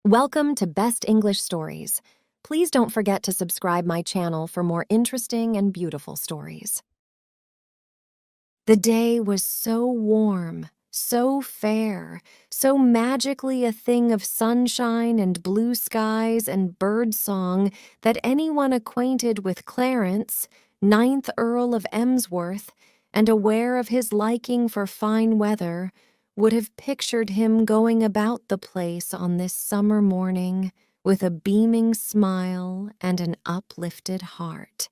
Welcome to Best English Stories. Please don't forget to subscribe my channel for more interesting and beautiful stories. The day was so warm, so fair, so magically a thing of sunshine and blue skies and bird song that anyone acquainted with Clarence, 9th Earl of Emsworth, and aware of his liking for fine weather, would have pictured him going about the place on this summer morning with a beaming smile and an uplifted heart.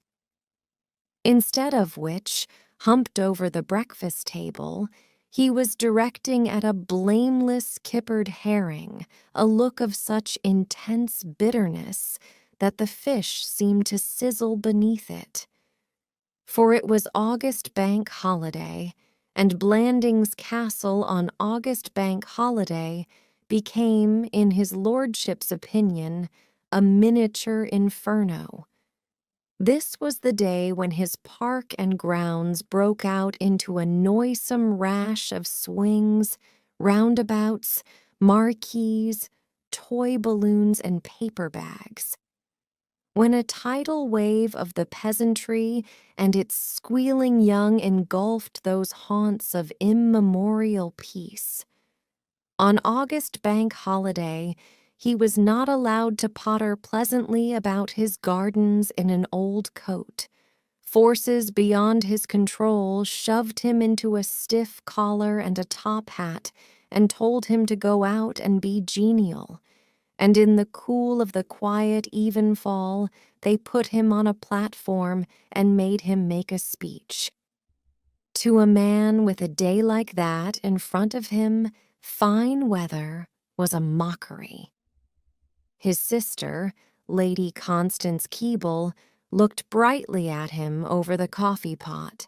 Instead of which, humped over the breakfast table, he was directing at a blameless kippered herring a look of such intense bitterness that the fish seemed to sizzle beneath it. For it was August Bank Holiday, and Blanding's castle on August Bank Holiday became, in his lordship's opinion, a miniature inferno. This was the day when his park and grounds broke out into a noisome rash of swings, roundabouts, marquees, toy balloons, and paper bags. When a tidal wave of the peasantry and its squealing young engulfed those haunts of immemorial peace. On August Bank Holiday, he was not allowed to potter pleasantly about his gardens in an old coat. Forces beyond his control shoved him into a stiff collar and a top hat and told him to go out and be genial. And in the cool of the quiet evenfall, they put him on a platform and made him make a speech. To a man with a day like that in front of him, fine weather was a mockery. His sister, Lady Constance Keble, looked brightly at him over the coffee pot.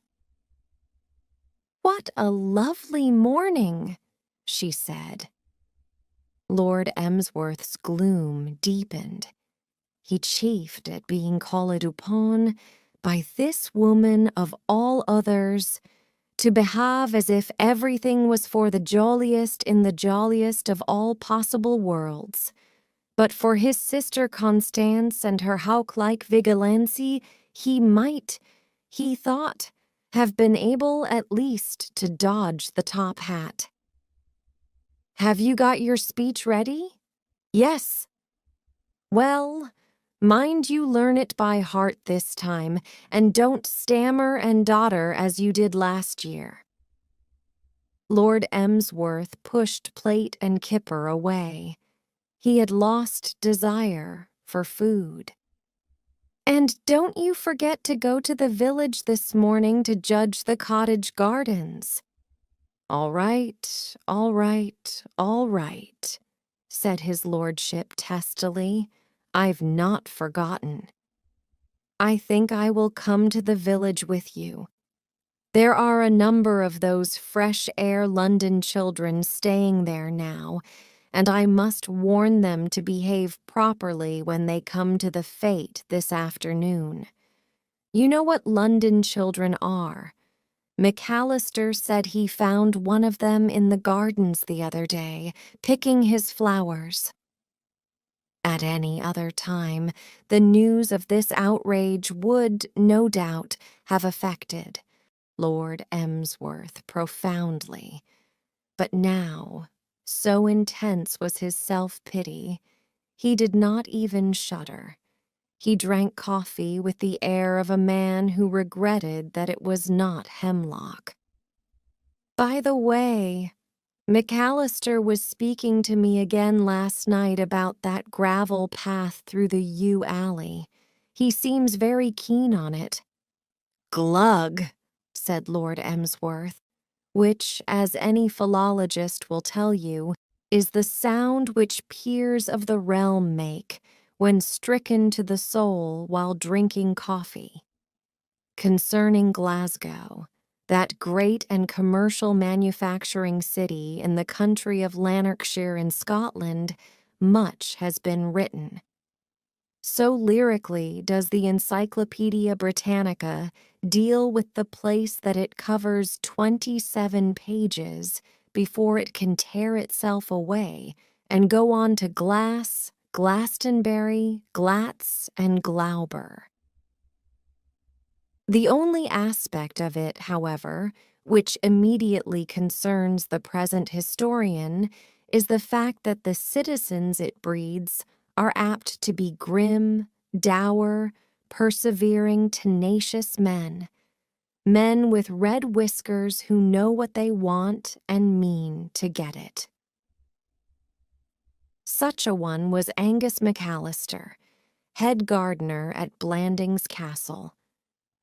"What a lovely morning," she said. Lord Emsworth's gloom deepened. He chafed at being called upon, by this woman of all others, to behave as if everything was for the jolliest in the jolliest of all possible worlds. But for his sister Constance and her hawk-like vigilancy, he might, he thought, have been able at least to dodge the top hat. "Have you got your speech ready?" "Yes." "Well, mind you learn it by heart this time, and don't stammer and dotter as you did last year." Lord Emsworth pushed plate and kipper away. He had lost desire for food. "And don't you forget to go to the village this morning to judge the cottage gardens." "All right, all right, all right," said his lordship testily. "I've not forgotten. I think I will come to the village with you. There are a number of those fresh-air London children staying there now, and I must warn them to behave properly when they come to the fete this afternoon. You know what London children are. McAllister said he found one of them in the gardens the other day, picking his flowers." At any other time, the news of this outrage would, no doubt, have affected Lord Emsworth profoundly. But now, so intense was his self-pity, he did not even shudder. He drank coffee with the air of a man who regretted that it was not hemlock. "By the way, McAllister was speaking to me again last night about that gravel path through the yew alley. He seems very keen on it." "Glug," said Lord Emsworth, which, as any philologist will tell you, is the sound which peers of the realm make when stricken to the soul while drinking coffee. Concerning Glasgow, that great and commercial manufacturing city in the country of Lanarkshire in Scotland, much has been written. So lyrically does the Encyclopedia Britannica deal with the place that it covers 27 pages before it can tear itself away and go on to Glass, Glastonbury, Glatz, and Glauber. The only aspect of it, however, which immediately concerns the present historian, is the fact that the citizens it breeds are apt to be grim, dour, persevering, tenacious men with red whiskers who know what they want and mean to get it. Such a one was Angus McAllister, head gardener at Blandings Castle.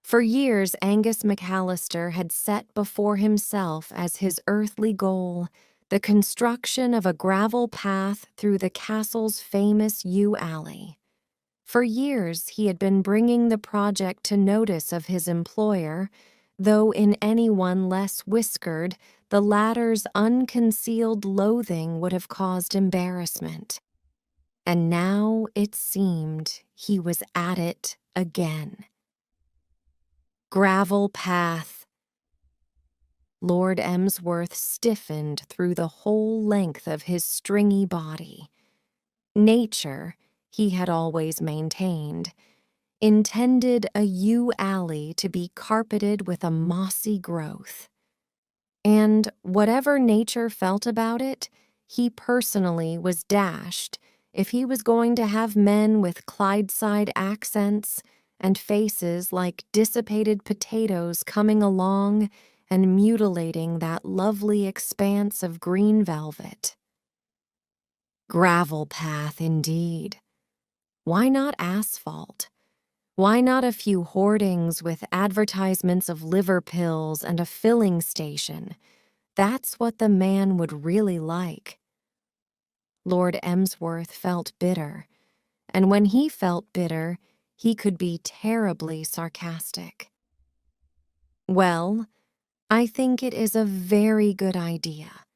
For years, Angus McAllister had set before himself as his earthly goal the construction of a gravel path through the castle's famous yew alley. For years, he had been bringing the project to notice of his employer, though in anyone less whiskered, the latter's unconcealed loathing would have caused embarrassment. And now it seemed he was at it again. Gravel path. Lord Emsworth stiffened through the whole length of his stringy body. Nature, he had always maintained, intended a yew alley to be carpeted with a mossy growth. And whatever nature felt about it, he personally was dashed if he was going to have men with Clydeside accents and faces like dissipated potatoes coming along and mutilating that lovely expanse of green velvet. Gravel path, indeed. Why not asphalt? Why not a few hoardings with advertisements of liver pills and a filling station? That's what the man would really like. Lord Emsworth felt bitter, and when he felt bitter, he could be terribly sarcastic. "Well, I think it is a very good idea,"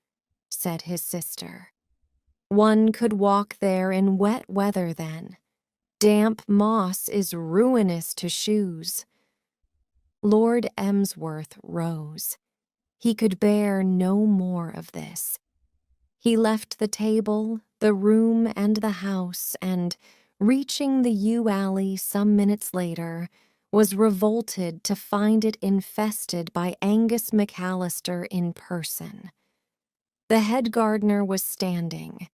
said his sister. "One could walk there in wet weather then. Damp moss is ruinous to shoes." Lord Emsworth rose. He could bear no more of this. He left the table, the room, and the house, and, reaching the yew alley some minutes later, was revolted to find it infested by Angus McAllister in person. The head gardener was standing,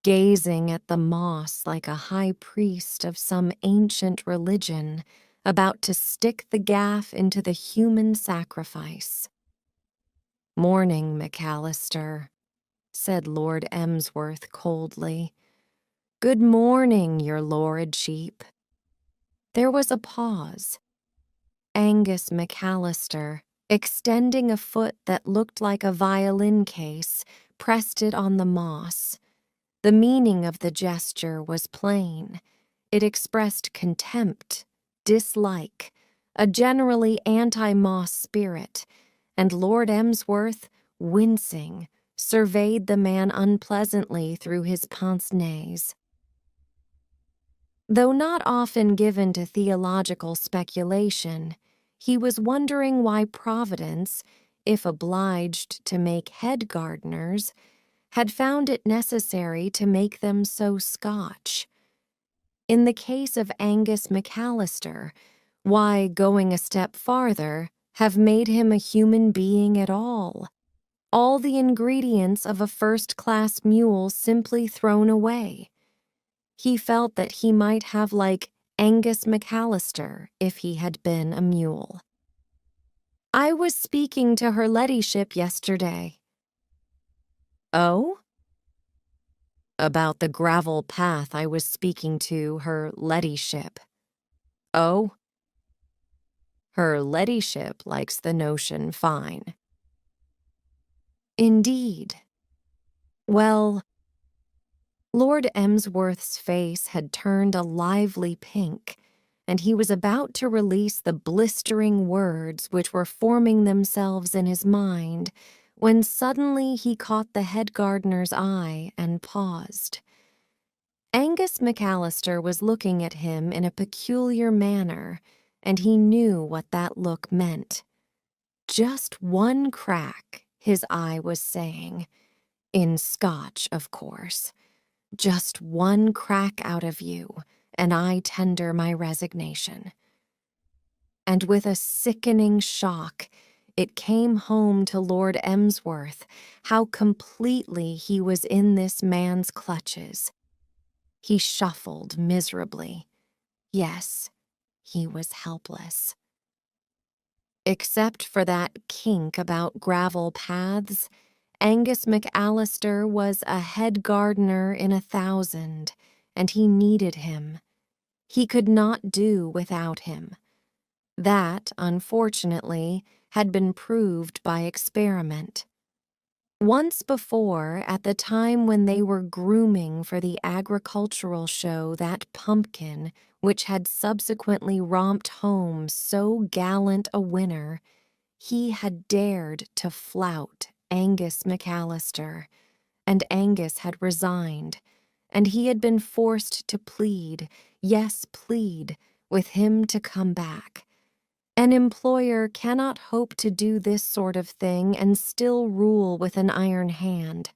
gazing at the moss like a high priest of some ancient religion about to stick the gaff into the human sacrifice. "Morning, McAllister," said Lord Emsworth coldly. "Good morning, your lordship." There was a pause. Angus McAllister, extending a foot that looked like a violin case, pressed it on the moss. The meaning of the gesture was plain. It expressed contempt, dislike, a generally anti-moss spirit, and Lord Emsworth, wincing, surveyed the man unpleasantly through his pince-nez. Though not often given to theological speculation, he was wondering why Providence, if obliged to make head gardeners, had found it necessary to make them so Scotch. In the case of Angus McAllister, why, going a step farther, have made him a human being at all? All the ingredients of a first-class mule simply thrown away. He felt that he might have like Angus McAllister if he had been a mule. "I was speaking to her ladyship yesterday." "Oh?" "About the gravel path I was speaking to her ladyship." "Oh?" "Her ladyship likes the notion fine." "Indeed. Well," Lord Emsworth's face had turned a lively pink, and he was about to release the blistering words which were forming themselves in his mind, when suddenly he caught the head gardener's eye and paused. Angus McAllister was looking at him in a peculiar manner, and he knew what that look meant. "Just one crack," his eye was saying. In Scotch, of course. Just one crack out of you, and I tender my resignation." And with a sickening shock, it came home to Lord Emsworth how completely he was in this man's clutches. He shuffled miserably. Yes, he was helpless. Except for that kink about gravel paths, Angus McAllister was a head gardener in 1,000, and he needed him. He could not do without him. That, unfortunately, had been proved by experiment. Once before, at the time when they were grooming for the agricultural show that pumpkin, which had subsequently romped home so gallant a winner, he had dared to flout Angus McAllister, and Angus had resigned, and he had been forced to plead, yes, plead, with him to come back. An employer cannot hope to do this sort of thing and still rule with an iron hand.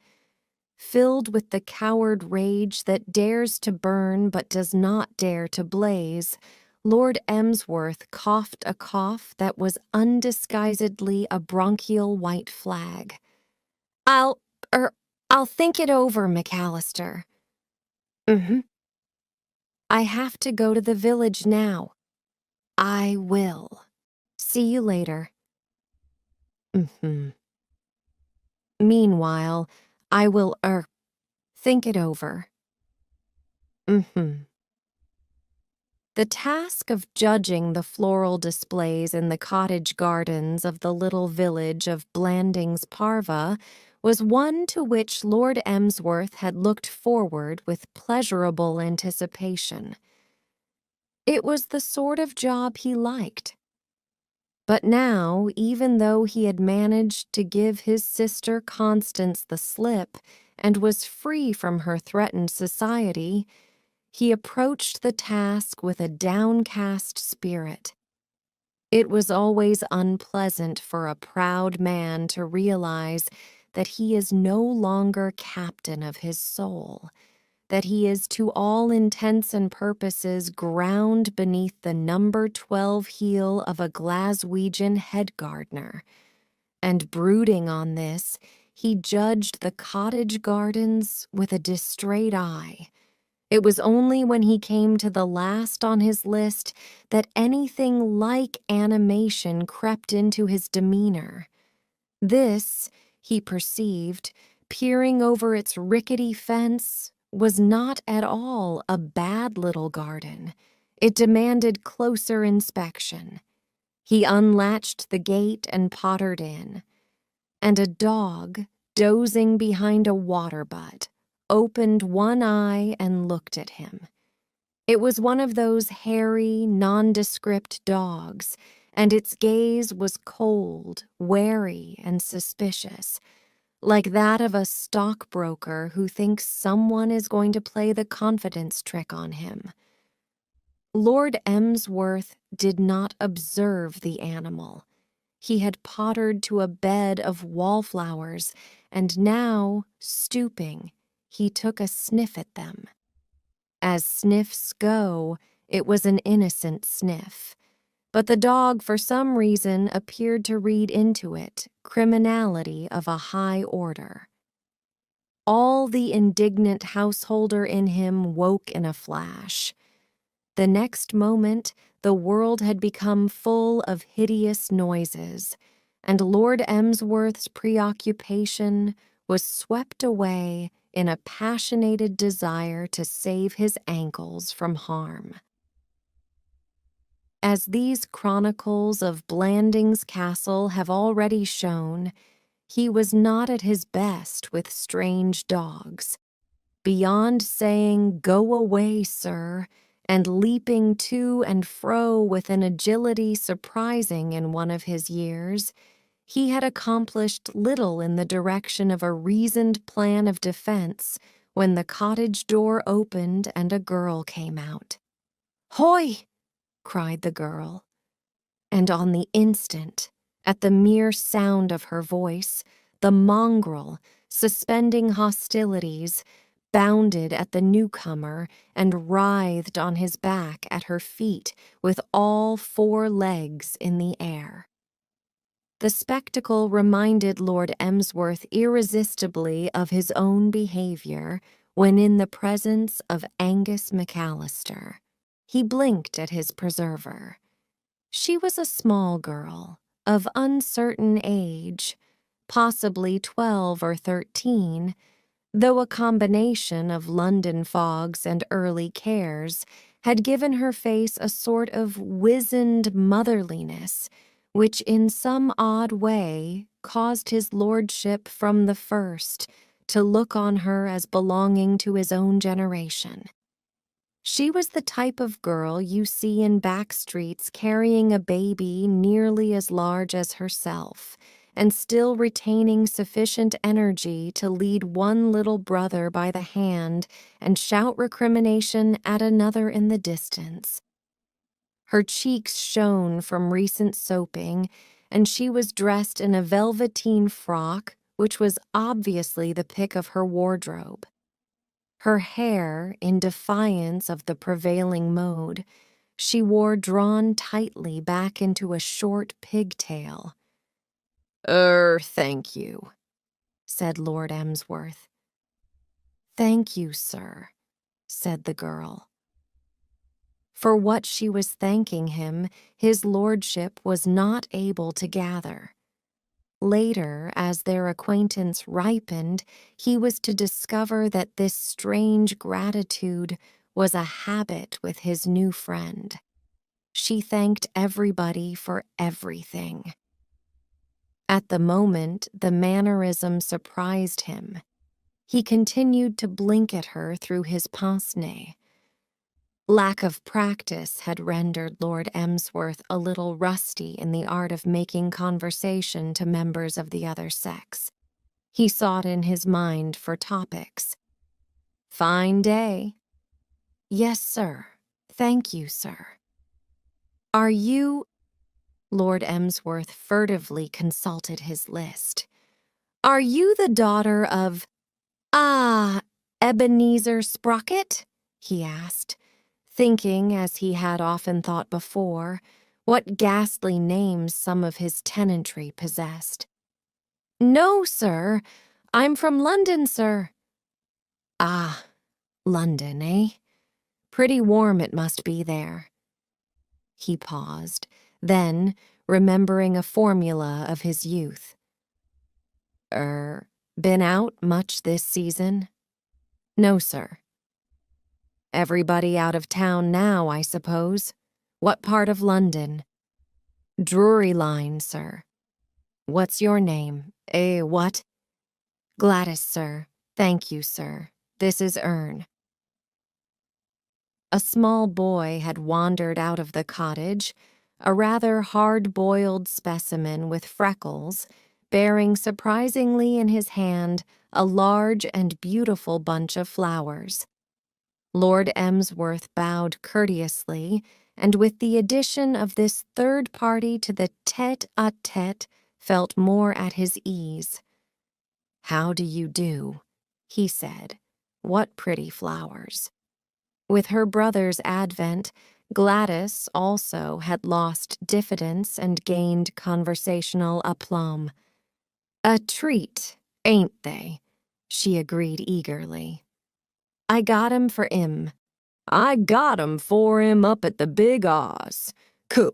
Filled with the coward rage that dares to burn but does not dare to blaze, Lord Emsworth coughed a cough that was undisguisedly a bronchial white flag. I'll think it over, McAllister." "Mm-hmm. I have to go to the village now." "I will. See you later." "Mm-hmm. Meanwhile, I will, think it over." "Mm-hmm." The task of judging the floral displays in the cottage gardens of the little village of Blandings Parva was one to which Lord Emsworth had looked forward with pleasurable anticipation. It was the sort of job he liked. But now, even though he had managed to give his sister Constance the slip and was free from her threatened society, he approached the task with a downcast spirit. It was always unpleasant for a proud man to realize that he is no longer captain of his soul, that he is to all intents and purposes ground beneath the number 12 heel of a Glaswegian head gardener. And brooding on this, he judged the cottage gardens with a distrait eye. It was only when he came to the last on his list that anything like animation crept into his demeanor. This, he perceived, peering over its rickety fence, was not at all a bad little garden. It demanded closer inspection. He unlatched the gate and pottered in, and a dog, dozing behind a water butt, opened one eye and looked at him. It was one of those hairy, nondescript dogs, and its gaze was cold, wary, and suspicious, like that of a stockbroker who thinks someone is going to play the confidence trick on him. Lord Emsworth did not observe the animal. He had pottered to a bed of wallflowers, and now, stooping, he took a sniff at them. As sniffs go, it was an innocent sniff, but the dog for some reason appeared to read into it criminality of a high order. All the indignant householder in him woke in a flash. The next moment, the world had become full of hideous noises, and Lord Emsworth's preoccupation was swept away in a passionated desire to save his ankles from harm. As these chronicles of Blandings Castle have already shown, he was not at his best with strange dogs. Beyond saying, "Go away, sir," and leaping to and fro with an agility surprising in one of his years, he had accomplished little in the direction of a reasoned plan of defense when the cottage door opened and a girl came out. "Hoy!" cried the girl. And on the instant, at the mere sound of her voice, the mongrel, suspending hostilities, bounded at the newcomer and writhed on his back at her feet with all 4 legs in the air. The spectacle reminded Lord Emsworth irresistibly of his own behavior when in the presence of Angus McAllister. He blinked at his preserver. She was a small girl, of uncertain age, possibly 12 or 13, though a combination of London fogs and early cares had given her face a sort of wizened motherliness, which in some odd way caused his lordship from the first to look on her as belonging to his own generation. She was the type of girl you see in back streets carrying a baby nearly as large as herself, and still retaining sufficient energy to lead one little brother by the hand and shout recrimination at another in the distance. Her cheeks shone from recent soaping, and she was dressed in a velveteen frock which was obviously the pick of her wardrobe. Her hair, in defiance of the prevailing mode, she wore drawn tightly back into a short pigtail. Thank you," said Lord Emsworth. "Thank you, sir," said the girl. For what she was thanking him, his lordship was not able to gather. Later, as their acquaintance ripened, he was to discover that this strange gratitude was a habit with his new friend. She thanked everybody for everything. At the moment, the mannerism surprised him. He continued to blink at her through his pince-nez. Lack of practice had rendered Lord Emsworth a little rusty in the art of making conversation to members of the other sex. He sought in his mind for topics. "Fine day." "Yes, sir. Thank you, sir." "Are you—" Lord Emsworth furtively consulted his list. "Are you the daughter of— Ebenezer Sprocket?" he asked, thinking, as he had often thought before, what ghastly names some of his tenantry possessed. "No, sir. I'm from London, sir." "Ah, London, eh? Pretty warm it must be there." He paused, then, remembering a formula of his youth. Been out much this season?" "No, sir." "Everybody out of town now, I suppose. What part of London?" "Drury Line, sir." "What's your name? What?" "Gladys, sir. Thank you, sir. This is Ern." A small boy had wandered out of the cottage, a rather hard-boiled specimen with freckles, bearing surprisingly in his hand a large and beautiful bunch of flowers. Lord Emsworth bowed courteously, and with the addition of this third party to the tête-à-tête, felt more at his ease. "How do you do?" he said. "What pretty flowers." With her brother's advent, Gladys also had lost diffidence and gained conversational aplomb. "A treat, ain't they?" she agreed eagerly. "I got 'em for 'im." "I got 'em for him up at the Big Oz. Coo.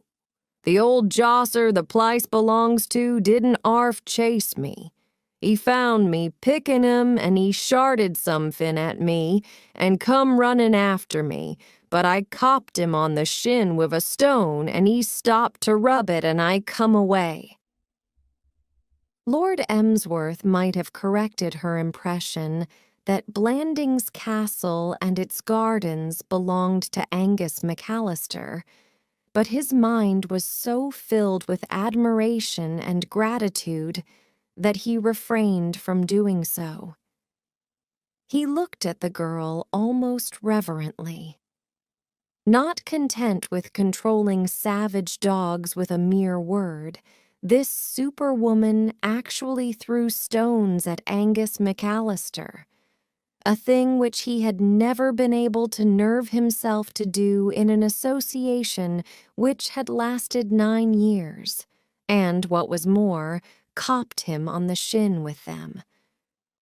The old josser the place belongs to didn't 'arf chase me. He found me pickin' 'em and he sharted somefin at me and come runnin' after me, but I copped him on the shin with a stone and he stopped to rub it and I come away." Lord Emsworth might have corrected her impression that Blandings Castle and its gardens belonged to Angus McAllister, but his mind was so filled with admiration and gratitude that he refrained from doing so. He looked at the girl almost reverently. Not content with controlling savage dogs with a mere word, this superwoman actually threw stones at Angus McAllister. a thing which he had never been able to nerve himself to do in an association which had lasted 9 years, and, what was more, copped him on the shin with them.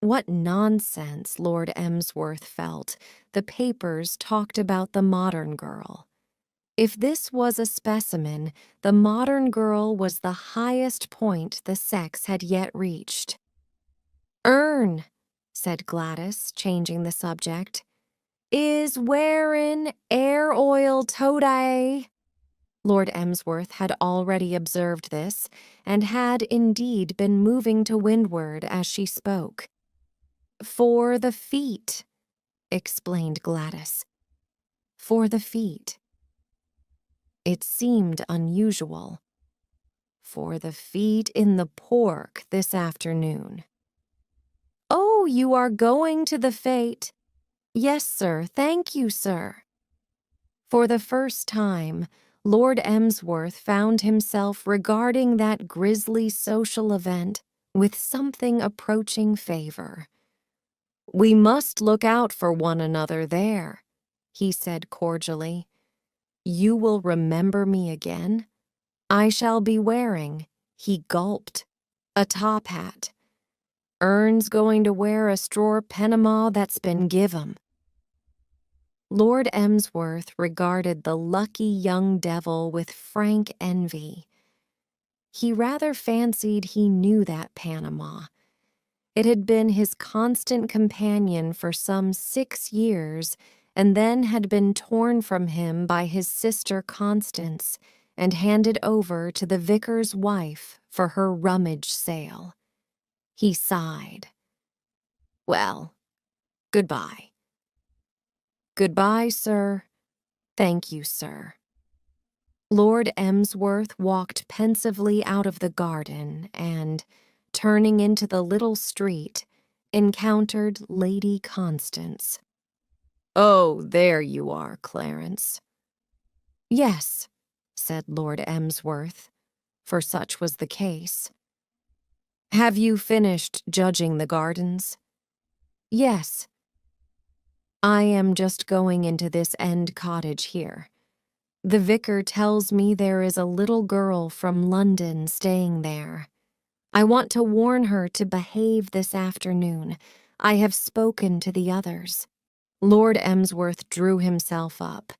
What nonsense, Lord Emsworth felt. The papers talked about the modern girl. If this was a specimen, the modern girl was the highest point the sex had yet reached. "Ern," said Gladys, changing the subject, "is wearin' air oil today." Lord Emsworth had already observed this, and had indeed been moving to windward as she spoke. "For the feet," explained Gladys. "For the feet." It seemed unusual. "For the feet in the pork this afternoon." "Oh, you are going to the fete?" "Yes, sir, thank you, sir." For the first time, Lord Emsworth found himself regarding that grisly social event with something approaching favor. "We must look out for one another there," he said cordially. "You will remember me again? I shall be wearing," he gulped, "a top hat. Ern's going to wear a straw Panama that's been give 'em." Lord Emsworth regarded the lucky young devil with frank envy. He rather fancied he knew that Panama. It had been his constant companion for some 6 years, and then had been torn from him by his sister Constance and handed over to the vicar's wife for her rummage sale. He sighed. "Well, goodbye." "Goodbye, sir." "Thank you, sir." Lord Emsworth walked pensively out of the garden and, turning into the little street, encountered Lady Constance. "Oh, there you are, Clarence." "Yes," said Lord Emsworth, for such was the case. "Have you finished judging the gardens?" "Yes." "I am just going into this end cottage here. The vicar tells me there is a little girl from London staying there. I want to warn her to behave this afternoon. I have spoken to the others." Lord Emsworth drew himself up.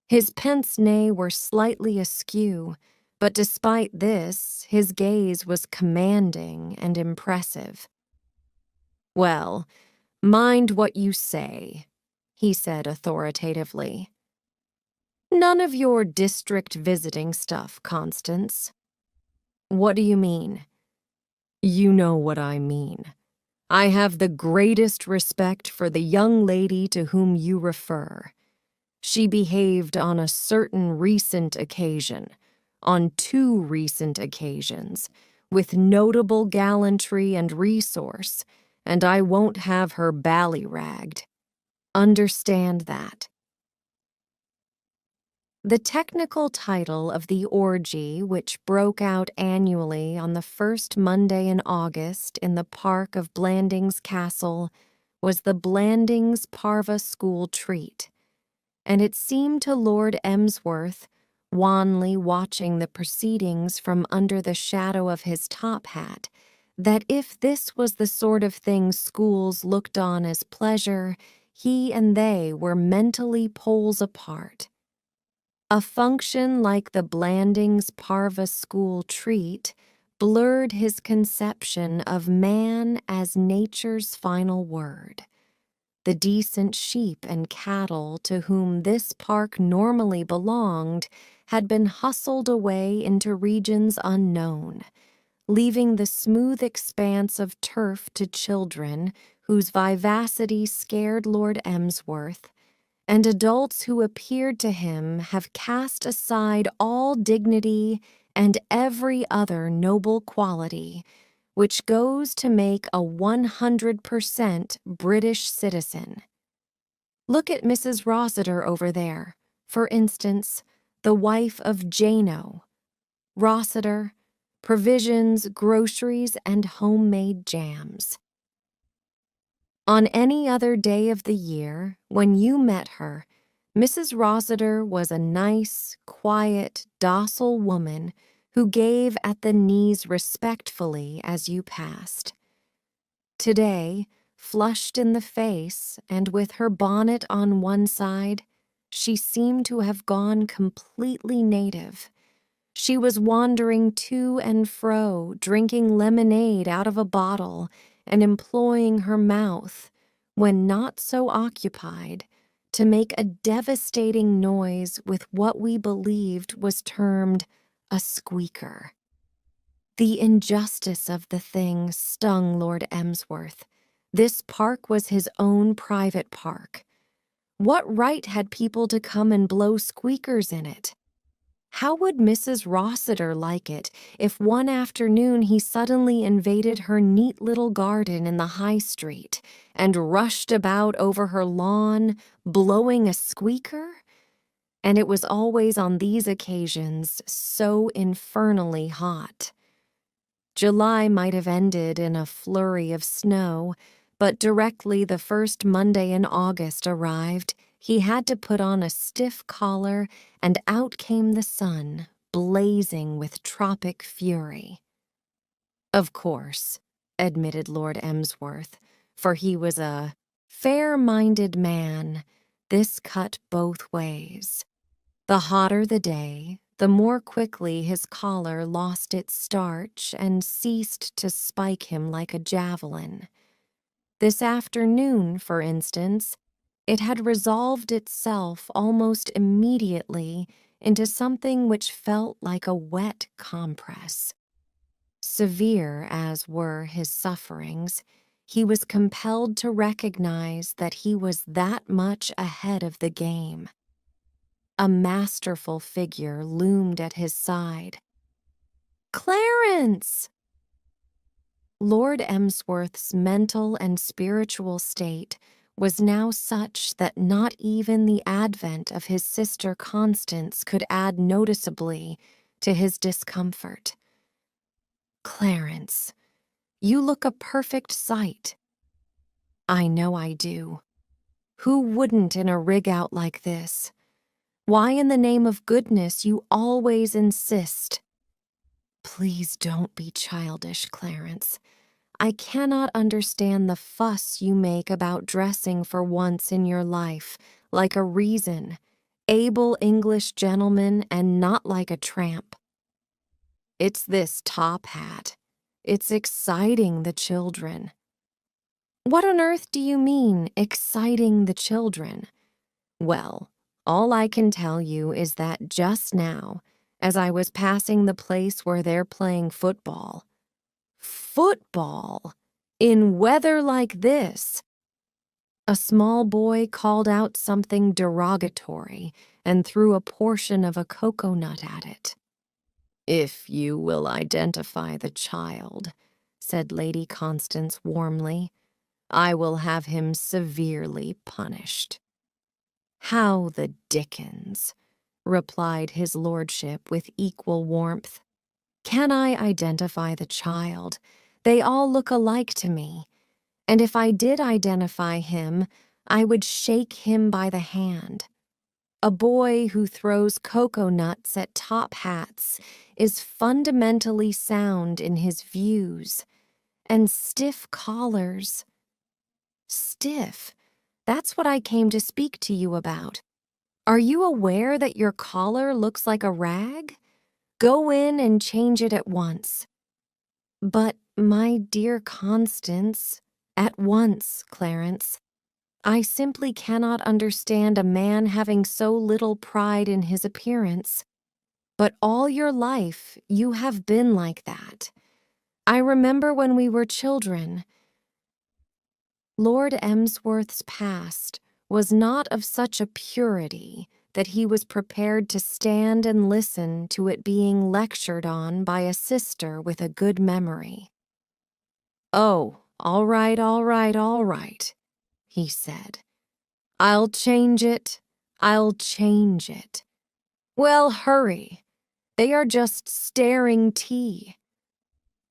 His pince-nez were slightly askew, but despite this, his gaze was commanding and impressive. "Well, mind what you say," he said authoritatively. "None of your district visiting stuff, Constance." "What do you mean?" "You know what I mean. I have the greatest respect for the young lady to whom you refer. She behaved on a certain recent occasion, on 2 recent occasions, with notable gallantry and resource, and I won't have her ballyragged. Understand that." The technical title of the orgy, which broke out annually on the first Monday in August in the park of Blandings Castle, was the Blandings Parva School Treat, and it seemed to Lord Emsworth, wanly watching the proceedings from under the shadow of his top hat, that if this was the sort of thing schools looked on as pleasure, he and they were mentally poles apart. A function like the Blandings Parva School Treat blurred his conception of man as nature's final word. The decent sheep and cattle to whom this park normally belonged had been hustled away into regions unknown, leaving the smooth expanse of turf to children whose vivacity scared Lord Emsworth, and adults who appeared to him have cast aside all dignity and every other noble quality which goes to make a 100% British citizen. Look at Mrs. Rossiter over there, for instance, the wife of Jano. Rossiter, provisions, groceries, and homemade jams. On any other day of the year, when you met her, Mrs. Rossiter was a nice, quiet, docile woman who gave at the knees respectfully as you passed. Today, flushed in the face and with her bonnet on one side, she seemed to have gone completely native. She was wandering to and fro, drinking lemonade out of a bottle and employing her mouth, when not so occupied, to make a devastating noise with what we believed was termed a squeaker. The injustice of the thing stung Lord Emsworth. This park was his own private park. What right had people to come and blow squeakers in it? How would Mrs. Rossiter like it if one afternoon he suddenly invaded her neat little garden in the high street and rushed about over her lawn, blowing a squeaker? And it was always on these occasions so infernally hot. July might have ended in a flurry of snow, but directly the first Monday in August arrived, he had to put on a stiff collar, and out came the sun, blazing with tropic fury. Of course, admitted Lord Emsworth, for he was a fair-minded man, this cut both ways. The hotter the day, the more quickly his collar lost its starch and ceased to spike him like a javelin. This afternoon, for instance, it had resolved itself almost immediately into something which felt like a wet compress. Severe as were his sufferings, he was compelled to recognize that he was that much ahead of the game. A masterful figure loomed at his side. "Clarence!" Lord Emsworth's mental and spiritual state was now such that not even the advent of his sister Constance could add noticeably to his discomfort. "Clarence, you look a perfect sight." "I know I do. Who wouldn't in a rig-out like this? Why in the name of goodness you always insist?" "Please don't be childish, Clarence. I cannot understand the fuss you make about dressing for once in your life, like a reason, able English gentleman and not like a tramp. It's this top hat. It's exciting the children." "What on earth do you mean, exciting the children?" "Well, all I can tell you is that just now, as I was passing the place where they're playing football." "Football? In weather like this?" A small boy called out something derogatory and threw a portion of a cocoa-nut at it. "If you will identify the child," said Lady Constance warmly, "I will have him severely punished." "How the dickens?" replied his lordship with equal warmth. "Can I identify the child? They all look alike to me. And if I did identify him, I would shake him by the hand. A boy who throws cocoa-nuts at top hats is fundamentally sound in his views. And stiff collars. Stiff. That's what I came to speak to you about. Are you aware that your collar looks like a rag? Go in and change it at once." "But, my dear Constance, at once, Clarence. I simply cannot understand a man having so little pride in his appearance. But all your life you have been like that. I remember when we were children." Lord Emsworth's past was not of such a purity that he was prepared to stand and listen to it being lectured on by a sister with a good memory. "Oh, all right, all right, all right," he said. "I'll change it. I'll change it. Well, hurry. They are just staring tea."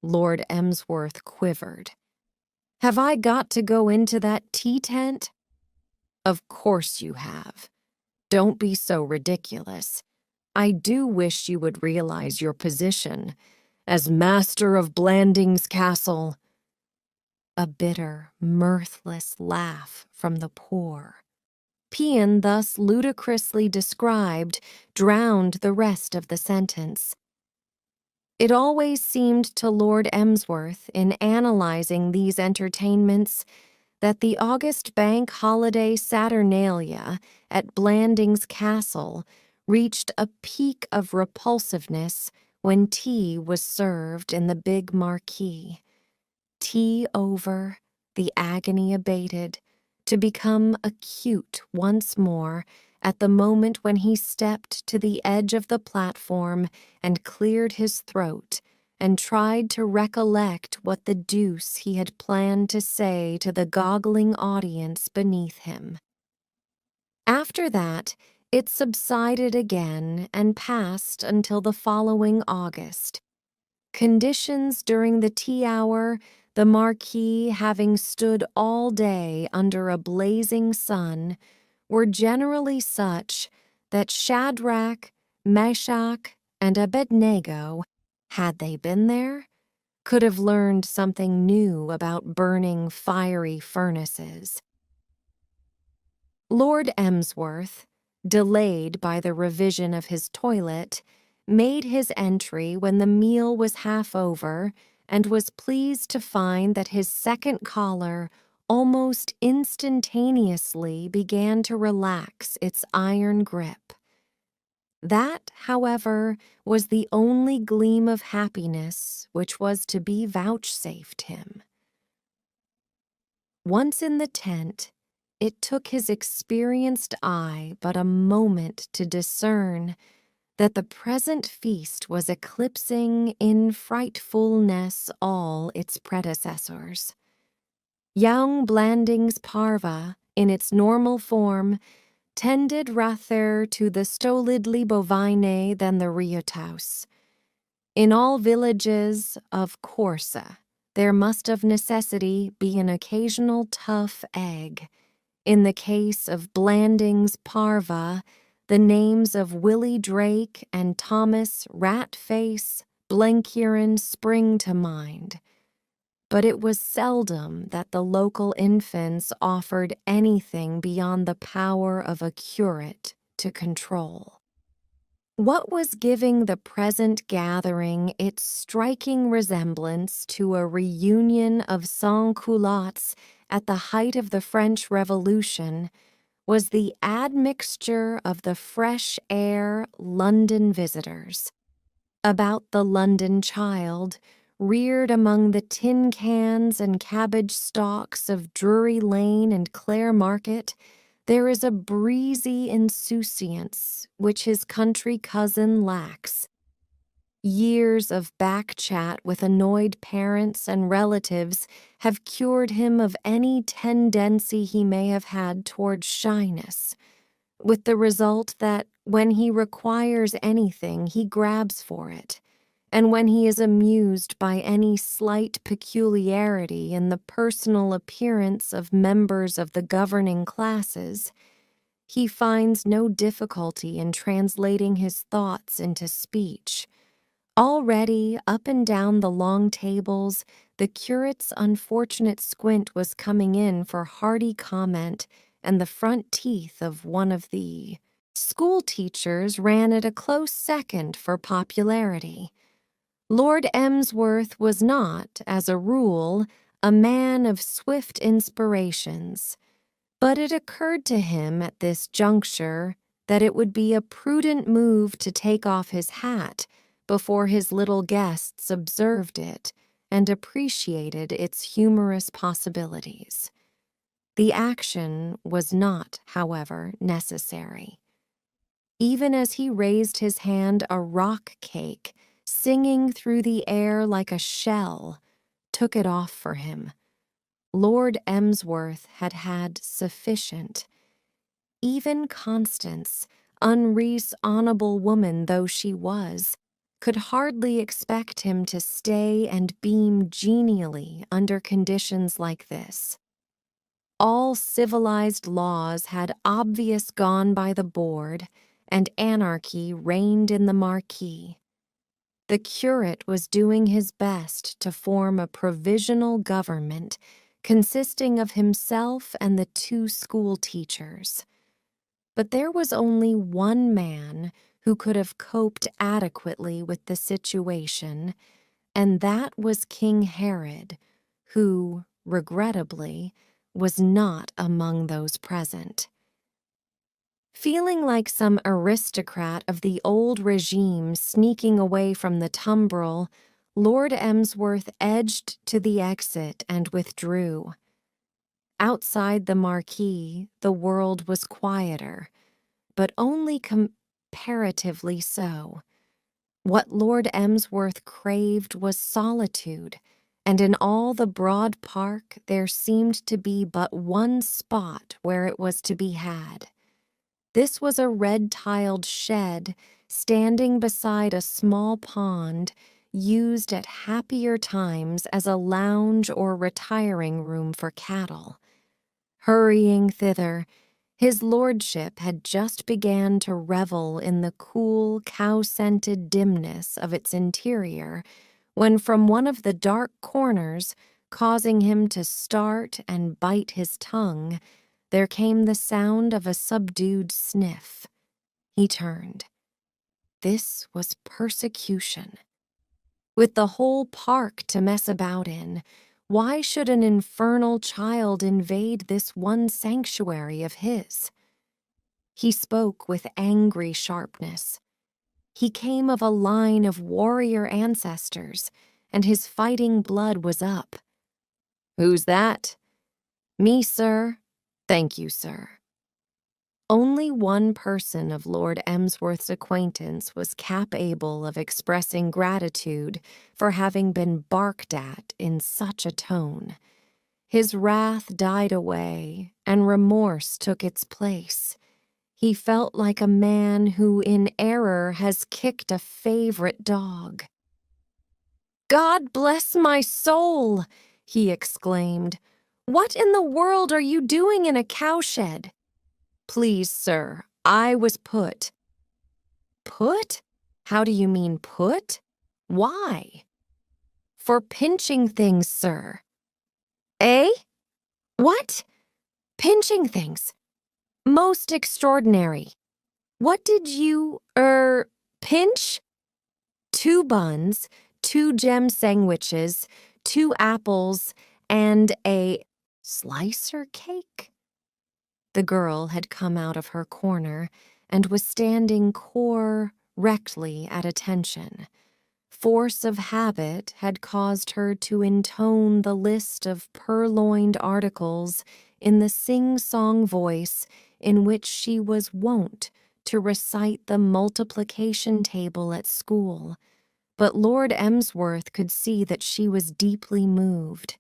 Lord Emsworth quivered. Have I got to go into that tea tent? Of course you have. Don't be so ridiculous. I do wish you would realize your position as master of Blanding's castle. A bitter, mirthless laugh from the poor. Paean, thus ludicrously described, drowned the rest of the sentence. It always seemed to Lord Emsworth, in analyzing these entertainments, that the August Bank holiday Saturnalia at Blanding's castle reached a peak of repulsiveness when tea was served in the big marquee. Tea over, the agony abated, to become acute once more at the moment when he stepped to the edge of the platform and cleared his throat and tried to recollect what the deuce he had planned to say to the goggling audience beneath him. After that, it subsided again and passed until the following August. Conditions during the tea hour, the marquee having stood all day under a blazing sun, were generally such that Shadrach, Meshach, and Abednego, had they been there, could have learned something new about burning fiery furnaces. Lord Emsworth, delayed by the revision of his toilet, made his entry when the meal was half over and was pleased to find that his second collar almost instantaneously began to relax its iron grip. That, however, was the only gleam of happiness which was to be vouchsafed him. Once in the tent, it took his experienced eye but a moment to discern that the present feast was eclipsing in frightfulness all its predecessors. Young Blanding's parva, in its normal form, tended rather to the stolidly bovine than the riotaus. In all villages of Corsa, there must of necessity be an occasional tough egg. In the case of Blanding's parva, the names of Willie Drake and Thomas Ratface Blenkiron spring to mind. But it was seldom that the local infants offered anything beyond the power of a curate to control. What was giving the present gathering its striking resemblance to a reunion of sans-culottes at the height of the French Revolution was the admixture of the fresh air London visitors. About the London child, reared among the tin cans and cabbage stalks of Drury Lane and Clare Market, there is a breezy insouciance which his country cousin lacks. Years of back-chat with annoyed parents and relatives have cured him of any tendency he may have had toward shyness, with the result that when he requires anything, he grabs for it, and when he is amused by any slight peculiarity in the personal appearance of members of the governing classes, he finds no difficulty in translating his thoughts into speech. Already, up and down the long tables, the curate's unfortunate squint was coming in for hearty comment, and the front teeth of one of the school teachers ran at a close second for popularity. Lord Emsworth was not, as a rule, a man of swift inspirations, but it occurred to him at this juncture that it would be a prudent move to take off his hat before his little guests observed it and appreciated its humorous possibilities. The action was not, however, necessary. Even as he raised his hand, a rock cake, singing through the air like a shell, took it off for him. Lord Emsworth had had sufficient. Even Constance, Henri's honorable woman though she was, could hardly expect him to stay and beam genially under conditions like this. All civilized laws had obvious gone by the board, and anarchy reigned in the marquee. The curate was doing his best to form a provisional government consisting of himself and the 2 school teachers. But there was only one man who could have coped adequately with the situation, and that was King Herod, who, regrettably, was not among those present. Feeling like some aristocrat of the old regime sneaking away from the tumbril, Lord Emsworth edged to the exit and withdrew. Outside the marquee, the world was quieter, but only comparatively so. What Lord Emsworth craved was solitude, and in all the broad park there seemed to be but one spot where it was to be had. This was a red-tiled shed standing beside a small pond used at happier times as a lounge or retiring room for cattle. Hurrying thither, his lordship had just began to revel in the cool, cow-scented dimness of its interior when from one of the dark corners, causing him to start and bite his tongue, there came the sound of a subdued sniff. He turned. This was persecution. With the whole park to mess about in, why should an infernal child invade this one sanctuary of his? He spoke with angry sharpness. He came of a line of warrior ancestors, and his fighting blood was up. "Who's that?" "Me, sir." "Thank you, sir." Only one person of Lord Emsworth's acquaintance was capable of expressing gratitude for having been barked at in such a tone. His wrath died away, and remorse took its place. He felt like a man who in error has kicked a favorite dog. "God bless my soul!" he exclaimed. "What in the world are you doing in a cowshed?" "Please, sir, I was put." "Put? How do you mean put? Why?" "For pinching things, sir." "Eh? What? Pinching things? Most extraordinary. What did you, pinch?" "2 buns, 2 gem sandwiches, 2 apples, and a slicer cake?" The girl had come out of her corner and was standing correctly at attention. Force of habit had caused her to intone the list of purloined articles in the sing-song voice in which she was wont to recite the multiplication table at school. But Lord Emsworth could see that she was deeply moved.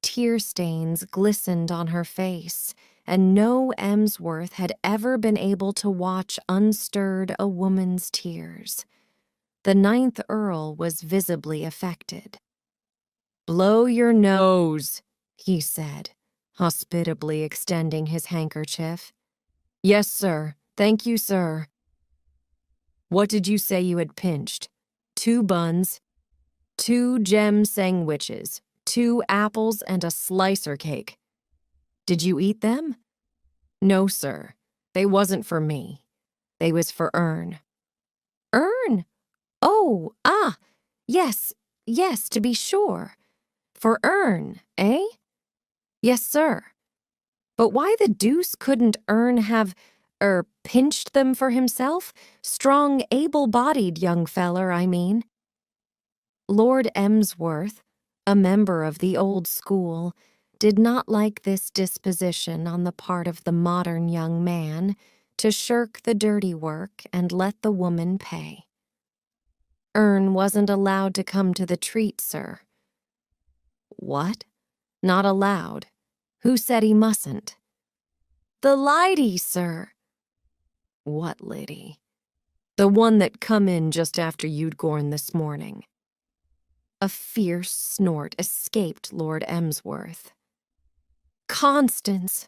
Tear stains glistened on her face, and no Emsworth had ever been able to watch unstirred a woman's tears. The 9th Earl was visibly affected. "Blow your nose," he said, hospitably extending his handkerchief. "Yes, sir. Thank you, sir." "What did you say you had pinched?" 2 buns, 2 gem sandwiches, 2 apples, and a slicer cake." "Did you eat them?" "No, sir. They wasn't for me. They was for Ern." "Ern? Oh, yes, to be sure. For Ern, eh?" "Yes, sir. But why the deuce couldn't Ern have, pinched them for himself? Strong, able-bodied young feller, I mean." Lord Emsworth, a member of the old school, did not like this disposition on the part of the modern young man to shirk the dirty work and let the woman pay. "Ern wasn't allowed to come to the treat, sir." "What? Not allowed? Who said he mustn't?" "The lady, sir." "What lady?" The one that come in just after you'd gorn this morning." A fierce snort escaped Lord Emsworth. "Constance!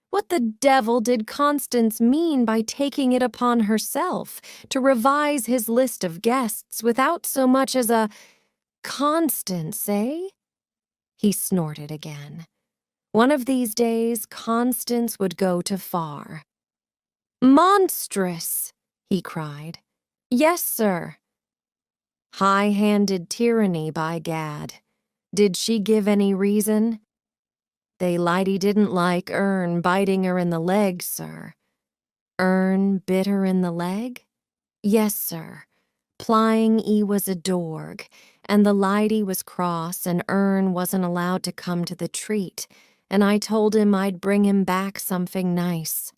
What the devil did Constance mean by taking it upon herself to revise his list of guests without so much as a Constance, eh?" He snorted again. One of these days, Constance would go to far. "Monstrous!" he cried. "Yes, sir." "High-handed tyranny, by gad. Did she give any reason?" "They lighty didn't like Ern biting her in the leg, sir." "Ern bit her in the leg?" "Yes, sir. Plying 'e was a dorg, and the lighty was cross, and Ern wasn't allowed to come to the treat, and I told him I'd bring him back something nice."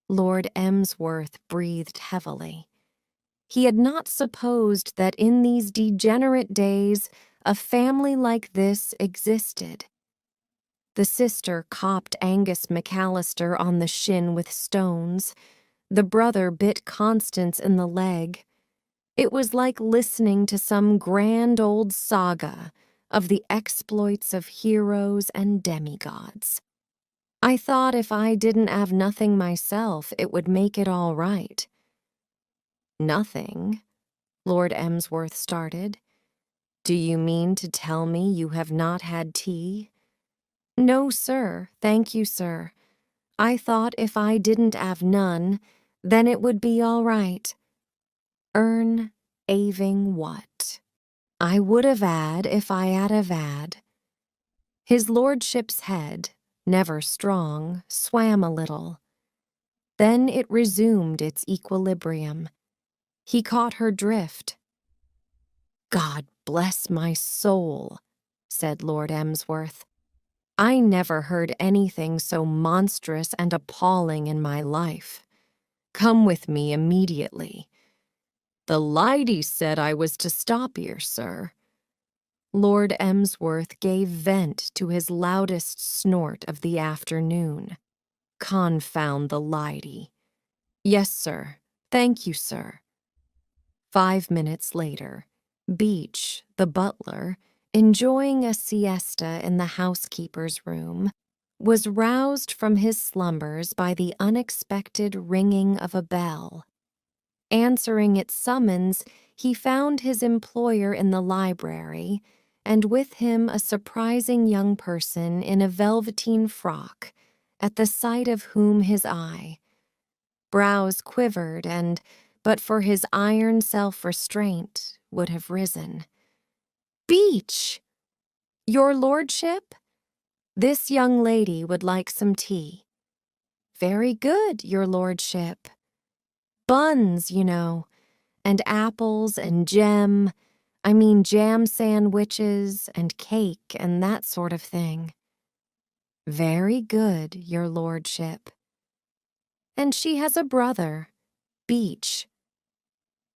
Lord Emsworth breathed heavily. He had not supposed that in these degenerate days a family like this existed. The sister copped Angus McAllister on the shin with stones. The brother bit Constance in the leg. It was like listening to some grand old saga of the exploits of heroes and demigods. "I thought if I didn't have nothing myself, it would make it all right." "Nothing?" Lord Emsworth started. "Do you mean to tell me you have not had tea?" "No, sir. Thank you, sir. I thought if I didn't have none, then it would be all right." "Ern aving what?" "I would have 'ad if I had have 'ad." His lordship's head, never strong, swam a little. Then it resumed its equilibrium. He caught her drift. "God bless my soul," said Lord Emsworth. "I never heard anything so monstrous and appalling in my life. Come with me immediately." "The lighty said I was to stop here, sir." Lord Emsworth gave vent to his loudest snort of the afternoon. "Confound the lighty." "Yes, sir. Thank you, sir." 5 minutes later, Beach, the butler, enjoying a siesta in the housekeeper's room, was roused from his slumbers by the unexpected ringing of a bell. Answering its summons, he found his employer in the library, and with him a surprising young person in a velveteen frock, at the sight of whom his brows quivered and, but for his iron self-restraint, would have risen. "Beach! Your lordship? This young lady would like some tea." "Very good, your lordship. Buns, you know, and apples and jam sandwiches and cake and that sort of thing." "Very good, your lordship." "And she has a brother, Beach."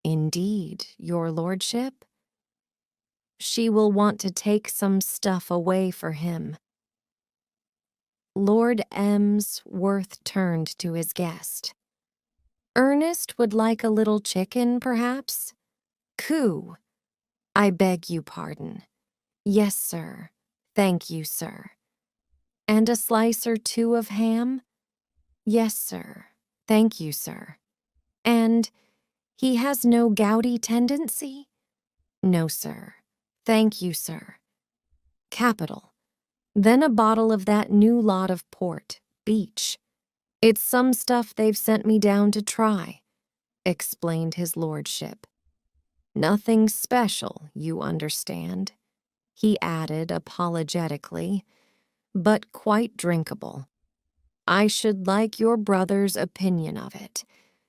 "Indeed, your lordship." "She will want to take some stuff away for him." Lord Emsworth turned to his guest. "Ernest would like a little chicken, perhaps?" "Coo." "I beg you pardon." "Yes, sir. Thank you, sir." "And a slice or two of ham?" "Yes, sir. Thank you, sir." "And he has no gouty tendency?" "No, sir. Thank you, sir." "Capital. Then a bottle of that new lot of port, Beach. It's some stuff they've sent me down to try," explained his lordship. "Nothing special, you understand," he added apologetically, "but quite drinkable. I should like your brother's opinion of it.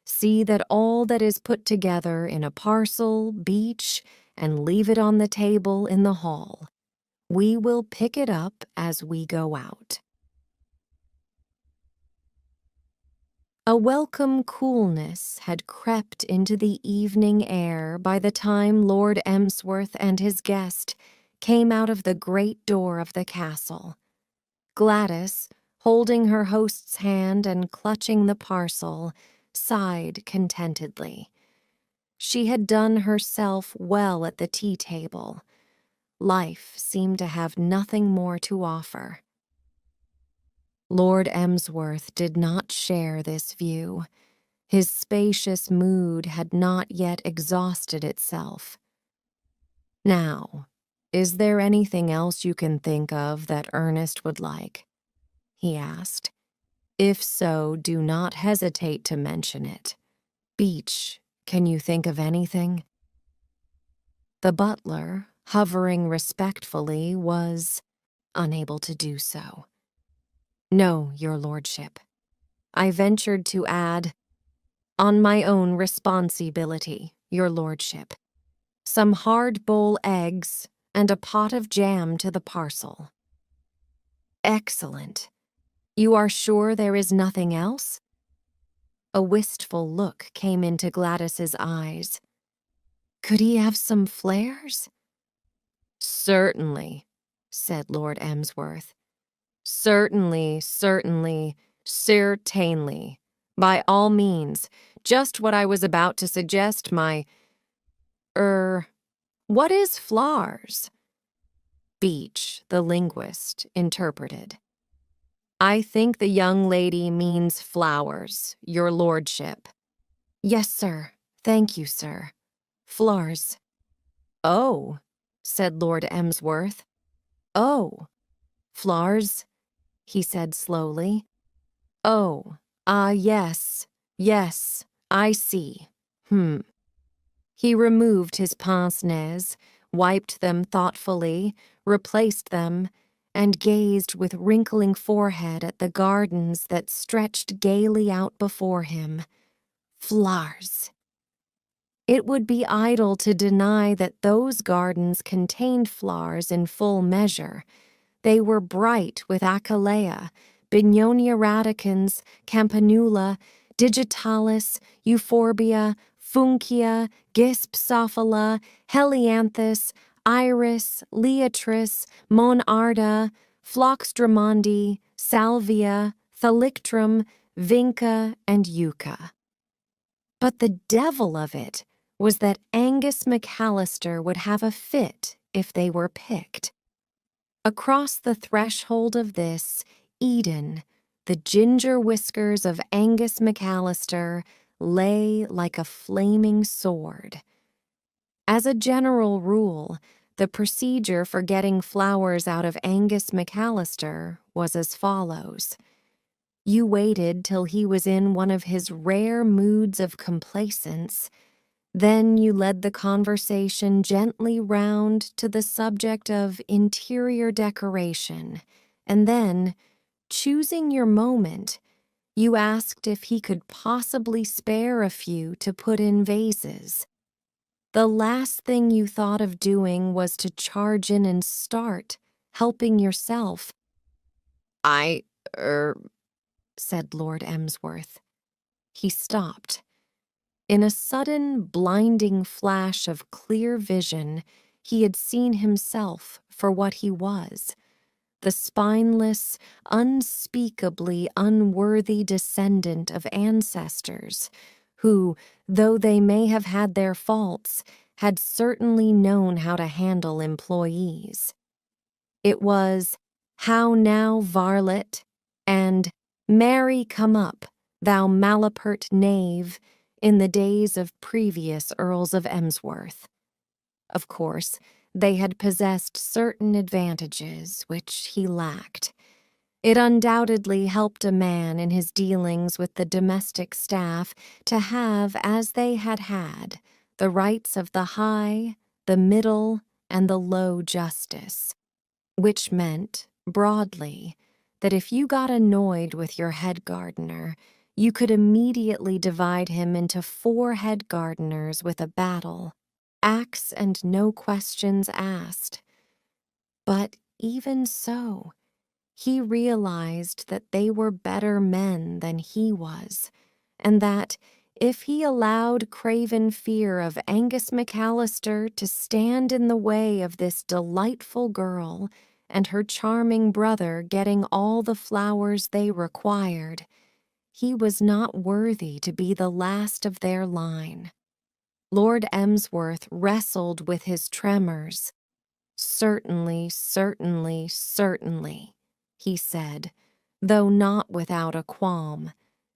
See that all that is put together in a parcel, Beach, and leave it on the table in the hall. We will pick it up as we go out." A welcome coolness had crept into the evening air by the time Lord Emsworth and his guest came out of the great door of the castle. Gladys, holding her host's hand and clutching the parcel, sighed contentedly. She had done herself well at the tea table. Life seemed to have nothing more to offer. Lord Emsworth did not share this view. His spacious mood had not yet exhausted itself. "Now, is there anything else you can think of that Ernest would like?" he asked. "If so, do not hesitate to mention it. Beach, can you think of anything?" The butler, hovering respectfully, was unable to do so. "No, your lordship." I ventured to add, "On my own responsibility, your lordship. Some hard-boiled eggs and a pot of jam to the parcel." "Excellent. You are sure there is nothing else?" A wistful look came into Gladys's eyes. "Could he have some flares?" "Certainly," said Lord Emsworth. "Certainly, certainly. By all means. Just what I was about to suggest, what is flowers?" Beach, the linguist, interpreted. "I think the young lady means flowers, your lordship." "Yes, sir. Thank you, sir. Flowers." "Oh," said Lord Emsworth. "Oh, flowers," he said slowly. "Oh, yes, I see. He removed his pince-nez, wiped them thoughtfully, replaced them, and gazed with wrinkling forehead at the gardens that stretched gaily out before him. Flowers. It would be idle to deny that those gardens contained flowers in full measure. They were bright with achillea, Bignonia radicans, campanula, digitalis, euphorbia, funkia, gyspsophylla, helianthus, iris, leotris, monarda, phlox drummondii, salvia, thalictrum, vinca, and yucca. But the devil of it was that Angus McAllister would have a fit if they were picked. Across the threshold of this, Eden, the ginger whiskers of Angus McAllister, lay like a flaming sword. As a general rule, the procedure for getting flowers out of Angus McAllister was as follows. You waited till he was in one of his rare moods of complacence. Then you led the conversation gently round to the subject of interior decoration, and then, choosing your moment, you asked if he could possibly spare a few to put in vases. The last thing you thought of doing was to charge in and start, helping yourself. "I, said Lord Emsworth. He stopped. In a sudden, blinding flash of clear vision, he had seen himself for what he was, the spineless, unspeakably unworthy descendant of ancestors who, though they may have had their faults, had certainly known how to handle employees. It was, "How now, varlet?" and "Marry, come up, thou malapert knave," in the days of previous Earls of Emsworth. Of course, they had possessed certain advantages which he lacked. It undoubtedly helped a man in his dealings with the domestic staff to have, as they had, the rights of the high, the middle, and the low justice, which meant, broadly, that if you got annoyed with your head gardener, you could immediately divide him into 4 head gardeners with a battle, axe and no questions asked. But even so, he realized that they were better men than he was, and that, if he allowed craven fear of Angus McAllister to stand in the way of this delightful girl and her charming brother getting all the flowers they required, he was not worthy to be the last of their line. Lord Emsworth wrestled with his tremors. "Certainly, certainly, certainly," he said, though not without a qualm.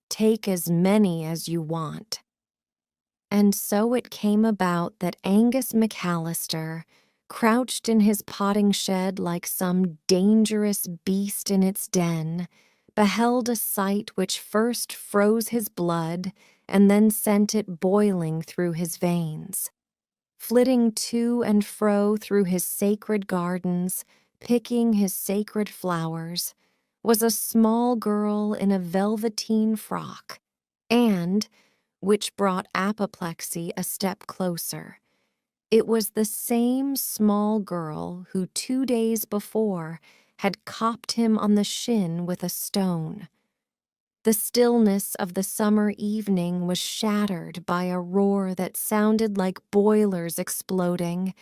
"Take as many as you want." And so it came about that Angus McAllister, crouched in his potting shed like some dangerous beast in its den, beheld a sight which first froze his blood and then sent it boiling through his veins. Flitting to and fro through his sacred gardens, picking his sacred flowers, was a small girl in a velveteen frock, and, which brought apoplexy a step closer, it was the same small girl who 2 days before had copped him on the shin with a stone. The stillness of the summer evening was shattered by a roar that sounded like boilers exploding,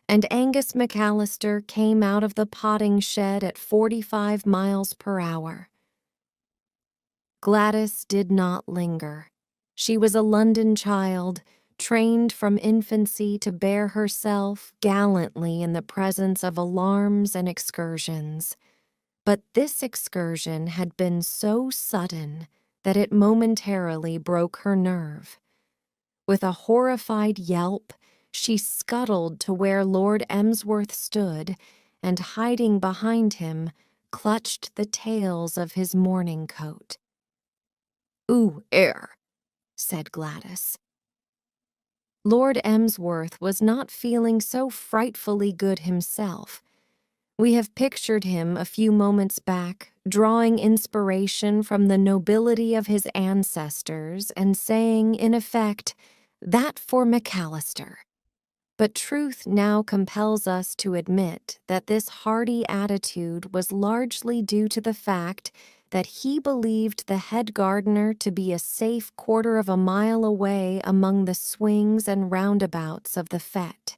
and Angus McAllister came out of the potting shed at 45 miles per hour. Gladys did not linger. She was a London child, trained from infancy to bear herself gallantly in the presence of alarms and excursions. But this excursion had been so sudden that it momentarily broke her nerve. With a horrified yelp, she scuttled to where Lord Emsworth stood and, hiding behind him, clutched the tails of his morning coat. "Ooh, air," said Gladys. Lord Emsworth was not feeling so frightfully good himself. We have pictured him a few moments back, drawing inspiration from the nobility of his ancestors and saying, in effect, "That for McAllister." But truth now compels us to admit that this hearty attitude was largely due to the fact that he believed the head gardener to be a safe 1/4 mile away among the swings and roundabouts of the fete.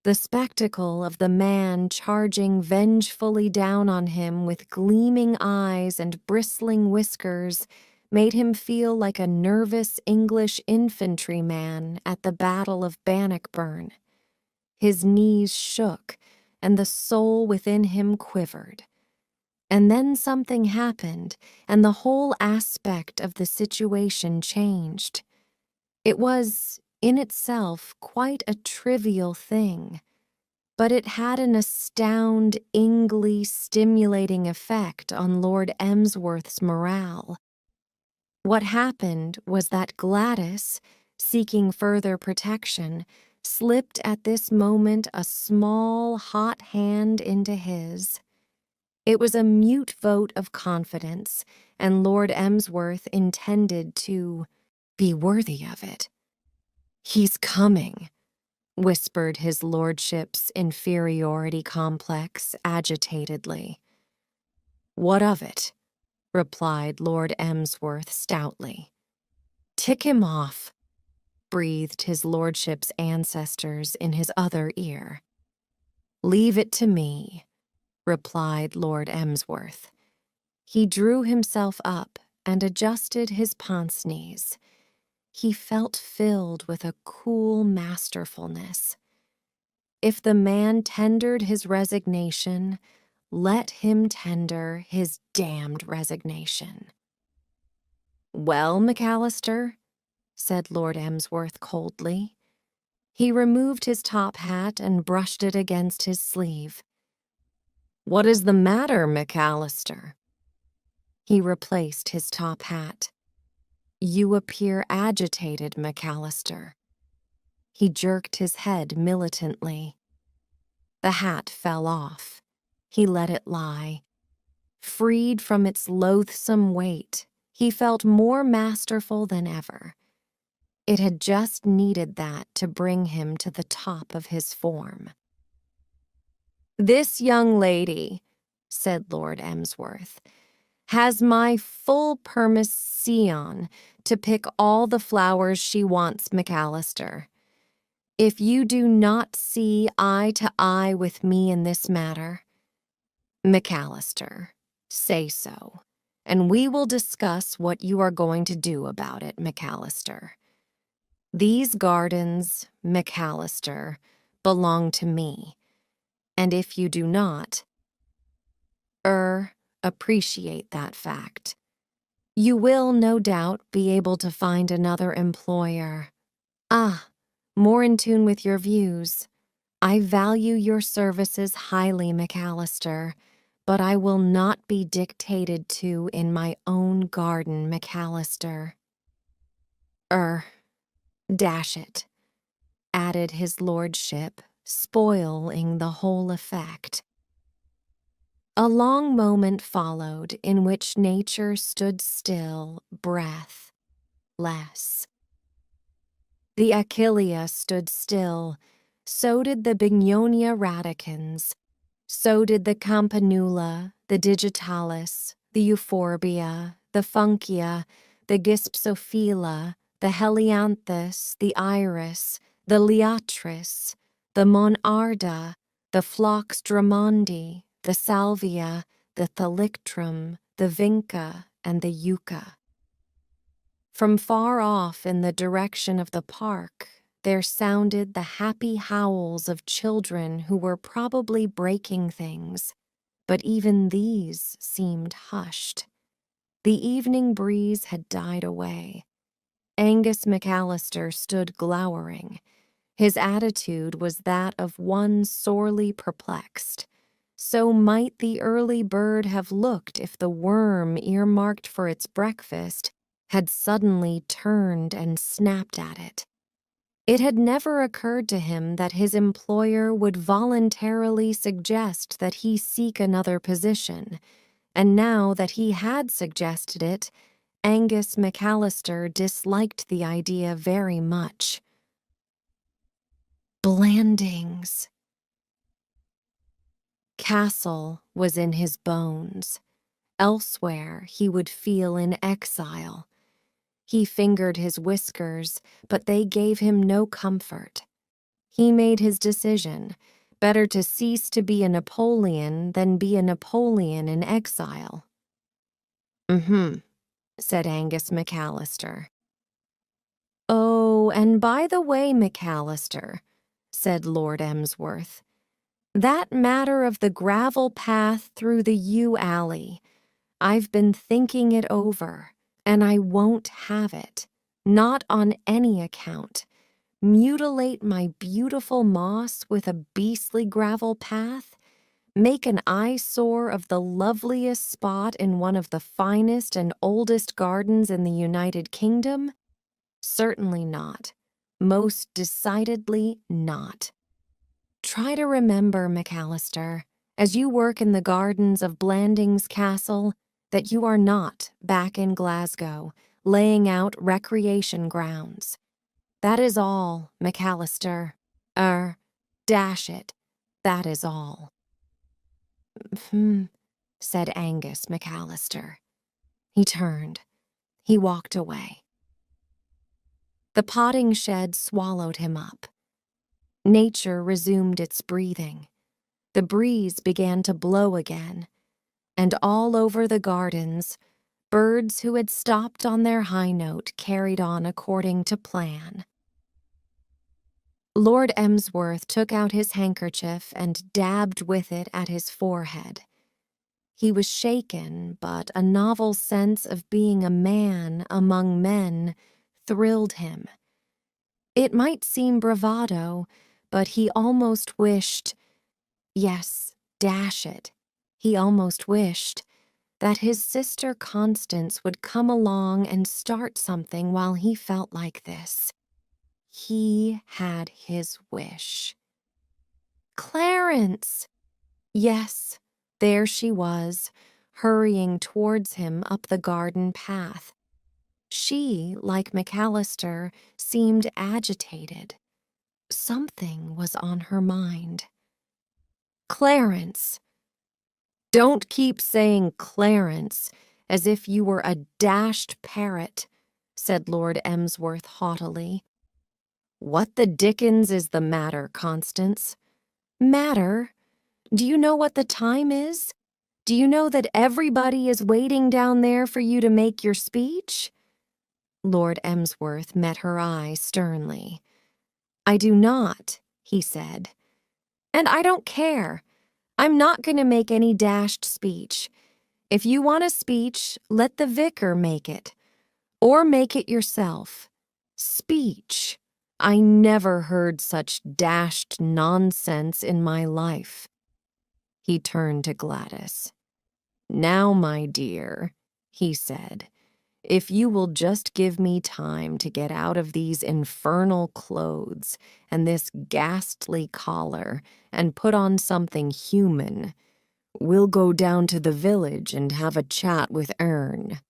The spectacle of the man charging vengefully down on him with gleaming eyes and bristling whiskers made him feel like a nervous English infantryman at the Battle of Bannockburn. His knees shook, and the soul within him quivered. And then something happened, and the whole aspect of the situation changed. It was, in itself, quite a trivial thing, but it had an astoundingly stimulating effect on Lord Emsworth's morale. What happened was that Gladys, seeking further protection, slipped at this moment a small, hot hand into his. It was a mute vote of confidence, and Lord Emsworth intended to be worthy of it. "He's coming," whispered his lordship's inferiority complex agitatedly. "What of it?" replied Lord Emsworth stoutly. "Tick him off," breathed his lordship's ancestors in his other ear. "Leave it to me," replied Lord Emsworth. He drew himself up and adjusted his pince-nez. He felt filled with a cool masterfulness. If the man tendered his resignation, let him tender his damned resignation. "Well, McAllister?" said Lord Emsworth coldly. He removed his top hat and brushed it against his sleeve. "What is the matter, McAllister?" He replaced his top hat. "You appear agitated, McAllister." He jerked his head militantly. The hat fell off. He let it lie. Freed from its loathsome weight, he felt more masterful than ever. It had just needed that to bring him to the top of his form. "This young lady," said Lord Emsworth, "has my full permission to pick all the flowers she wants, McAllister. If you do not see eye to eye with me in this matter, McAllister, say so, and we will discuss what you are going to do about it, McAllister." These gardens, McAllister, belong to me, and if you do not, appreciate that fact, you will, no doubt, be able to find another employer. More in tune with your views. I value your services highly, McAllister, but I will not be dictated to in my own garden, McAllister. Dash it, added his lordship, spoiling the whole effect. A long moment followed in which nature stood still, breathless. The Achillea stood still, so did the Bignonia radicans, so did the Campanula, the Digitalis, the Euphorbia, the Funkia, the Gypsophila, the Helianthus, the Iris, the Liatris, the Monarda, the Phlox Drummondii, the Salvia, the Thalictrum, the Vinca, and the Yucca. From far off in the direction of the park, there sounded the happy howls of children who were probably breaking things, but even these seemed hushed. The evening breeze had died away. Angus McAllister stood glowering. His attitude was that of one sorely perplexed. So might the early bird have looked if the worm earmarked for its breakfast had suddenly turned and snapped at it. It had never occurred to him that his employer would voluntarily suggest that he seek another position, and now that he had suggested it, Angus McAllister disliked the idea very much. Blandings. Castle was in his bones. Elsewhere, he would feel in exile. He fingered his whiskers, but they gave him no comfort. He made his decision. Better to cease to be a Napoleon than be a Napoleon in exile. Said Angus McAllister. Oh, and by the way, McAllister, said Lord Emsworth, that matter of the gravel path through the yew alley, I've been thinking it over, and I won't have it, not on any account. Mutilate my beautiful moss with a beastly gravel path? Make an eyesore of the loveliest spot in one of the finest and oldest gardens in the United Kingdom? Certainly not. Most decidedly not. Try to remember, McAllister, as you work in the gardens of Blandings Castle, that you are not back in Glasgow, laying out recreation grounds. That is all, McAllister. Dash it. That is all. Said Angus McAllister. He turned. He walked away. The potting shed swallowed him up. Nature resumed its breathing. The breeze began to blow again, and all over the gardens, birds who had stopped on their high note carried on according to plan. Lord Emsworth took out his handkerchief and dabbed with it at his forehead. He was shaken, but a novel sense of being a man among men thrilled him. It might seem bravado, but he almost wished, yes, dash it, he almost wished that his sister Constance would come along and start something while he felt like this. He had his wish. Clarence! Yes, there she was, hurrying towards him up the garden path. She, like McAllister, seemed agitated. Something was on her mind. Clarence! Don't keep saying Clarence as if you were a dashed parrot, said Lord Emsworth haughtily. What the dickens is the matter, Constance? Matter? Do you know what the time is? Do you know that everybody is waiting down there for you to make your speech? Lord Emsworth met her eye sternly. "I do not," he said. "And I don't care. I'm not going to make any dashed speech. If you want a speech, let the vicar make it. Or make it yourself. Speech. I never heard such dashed nonsense in my life." He turned to Gladys. "Now, my dear," he said, "if you will just give me time to get out of these infernal clothes and this ghastly collar and put on something human, we'll go down to the village and have a chat with Ern."